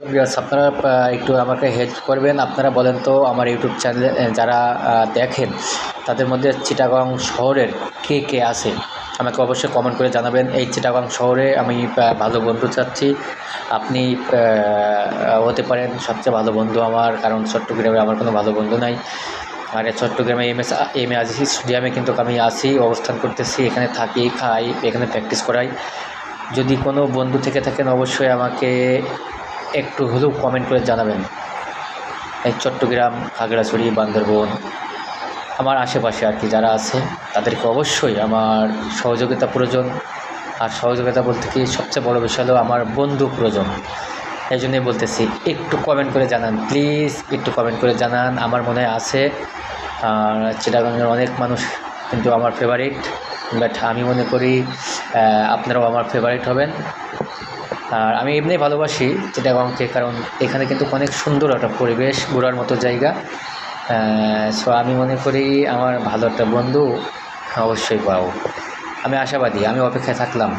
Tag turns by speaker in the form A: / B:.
A: Viewers আপনারা একটু আমাকে হেল্প করবেন। আপনারা বলেন তো আমার ইউটিউব চ্যানেলে যারা দেখেন তাদের মধ্যে চিটাগং শহরের কে কে আছে আমাকে অবশ্যই কমেন্ট করে জানাবেন। এই চিটাগং শহরে আমি ভালো বন্ধু চাচ্ছি। আপনি হতে পারেন সবচেয়ে ভালো বন্ধু আমার, কারণ চট্টগ্রামে আমার কোনো ভালো বন্ধু নাই। আর চট্টগ্রামে এম এ আজিজ স্টেডিয়ামে কিন্তু আমি আছি, অবস্থান করতেছি, এখানে থাকি, খাই, এখানে প্র্যাকটিস করাই। যদি কোনো বন্ধু থেকে থাকেন অবশ্যই আমাকে একটু হলেও কমেন্ট করে জানাবেন। এই চট্টগ্রাম, খাগড়াছড়ি, বান্দরবন আমার আশেপাশে আর কি যারা আছে তাদেরকে অবশ্যই আমার সহযোগিতা প্রয়োজন। আর সহযোগিতা বলতে কি সবচেয়ে বড় বিষয় হলো আমার বন্ধু প্রয়োজন। এই জন্যই বলতেছি একটু কমেন্ট করে জানান, প্লিজ একটু কমেন্ট করে জানান। আমার মনে আছে আর চিটাগাংয়ের অনেক মানুষ কিন্তু আমার ফেভারিট, বাট আমি মনে করি আপনারাও আমার ফেভারিট হবেন। আর আমি এমনিই ভালোবাসি চিটাগংকে, কারণ এখানে কিন্তু অনেক সুন্দর একটা পরিবেশ, ঘোরার মতো জায়গা। সো আমি মনে করি আমার ভালো একটা বন্ধু অবশ্যই পাবো। আমি আশাবাদী, আমি অপেক্ষায় থাকলাম।